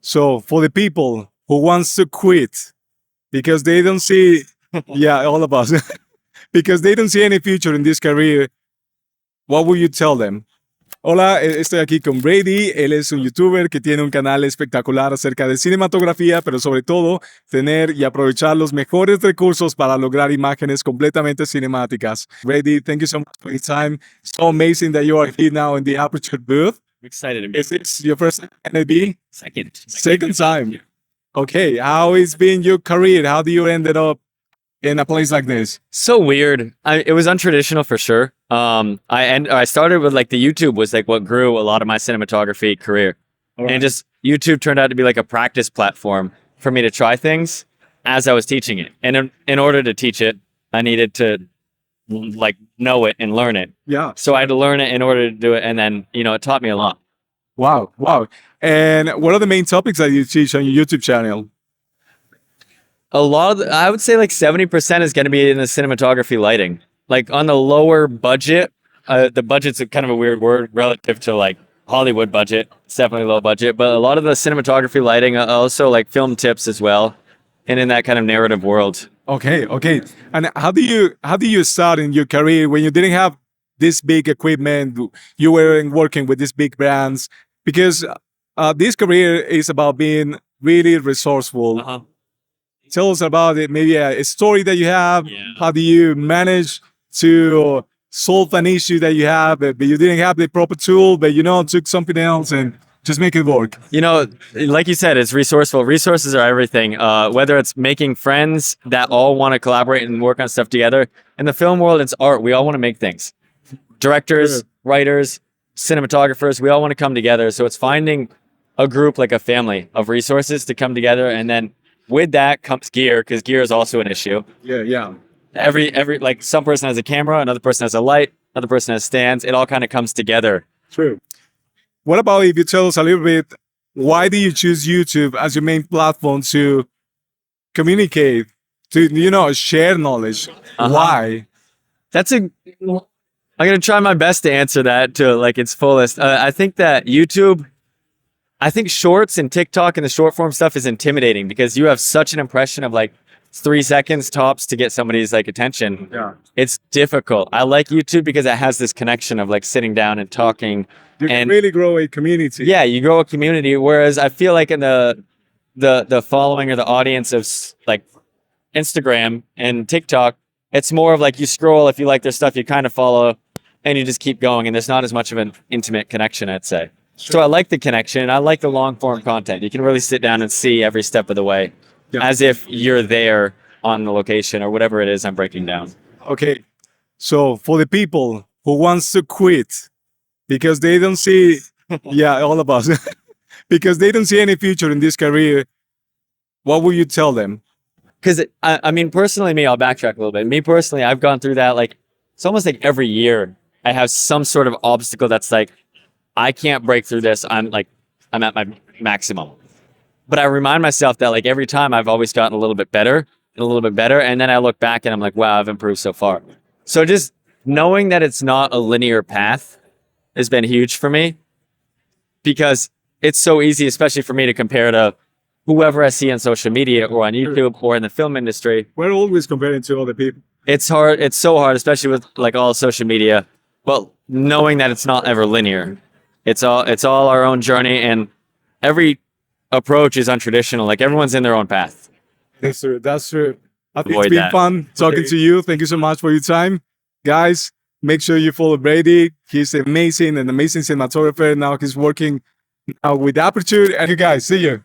So for the people who wants to quit because they don't see, yeah, all of us, because they don't see any future in this career, what would you tell them? Hola, estoy aquí con Brady. Él es un youtuber que tiene un canal espectacular acerca de cinematografía, pero sobre todo tener y aprovechar los mejores recursos para lograr imágenes completamente cinemáticas. Brady, thank you so much for your time. So amazing that you are here now in the Aperture booth. I'm excited to be Is this your first NAB? second Time. Okay, how has been your career? How do you ended up in a place like this? So weird. It was untraditional for sure. I started with like the YouTube was like what grew a lot of my cinematography career. And just YouTube turned out to be like a practice platform for me to try things as I was teaching it. And in order to teach it, I needed to like know it and learn it. Yeah. So I had to learn it in order to do it. And then, you know, it taught me a lot. Wow. And what are the main topics that you teach on your YouTube channel? A lot of I would say like 70% is going to be in the cinematography lighting. Like on the lower budget, the budget's kind of a weird word relative to like Hollywood budget. It's definitely low budget, but a lot of the cinematography lighting, also like film tips as well, and in that kind of narrative world. Okay. And how do you start in your career when you didn't have this big equipment? You weren't working with these big brands because this career is about being really resourceful. Tell us about it. Maybe a story that you have. Yeah. How do you manage to solve an issue that you have, but you didn't have the proper tool, but you know, took something else and just make it work? You know, like you said, it's resourceful. Resources are everything. Whether it's making friends that all want to collaborate and work on stuff together. In the film world, it's art. We all want to make things. Directors, writers, cinematographers, we all want to come together. So it's finding a group, like a family of resources to come together. And then with that comes gear, because gear is also an issue. Yeah. Every like some person has a camera, another person has a light, another person has stands. It all kind of comes together. True. What about if you tell us a little bit, why do you choose YouTube as your main platform to communicate, to, you know, share knowledge? Why? I'm going to try my best to answer that to like its fullest. I think that YouTube, I think shorts and TikTok and the short form stuff is intimidating because you have such an impression of like 3 seconds tops to get somebody's like attention. Yeah. It's difficult. I like YouTube because it has this connection of like sitting down and talking. You can and really grow a community. yeah, you grow a community. Whereas I feel like in the following or the audience of like Instagram and TikTok, it's more of like you scroll, if you like their stuff, you kind of follow and you just keep going. And there's not as much of an intimate connection, I'd say. Sure. So I like the connection. I like the long form content. You can really sit down and see every step of the way. Yeah. As if you're there on the location or whatever it is I'm breaking down. Okay. So for the people who wants to quit because they don't see, yeah, all of us, because they don't see any future in this career, what will you tell them? Because I mean, personally, me, I'll backtrack a little bit. Me personally, I've gone through that. Like, it's almost like every year I have some sort of obstacle that's like, I can't break through this. I'm at my maximum. But I remind myself that like every time I've always gotten a little bit better and a little bit better. And then I look back and I'm like, wow, I've improved so far. So just knowing that it's not a linear path has been huge for me because it's so easy, especially for me to compare to whoever I see on social media or on YouTube or in the film industry. We're always comparing to other people. It's hard. It's so hard, especially with like all social media. But knowing that it's not ever linear. It's all our own journey, and every approach is untraditional. Like everyone's in their own path. That's true. I think it's been fun talking to you. Thank you so much for your time. Guys, make sure you follow Brady. He's an amazing cinematographer. Now he's working with Aperture. And you guys, see you.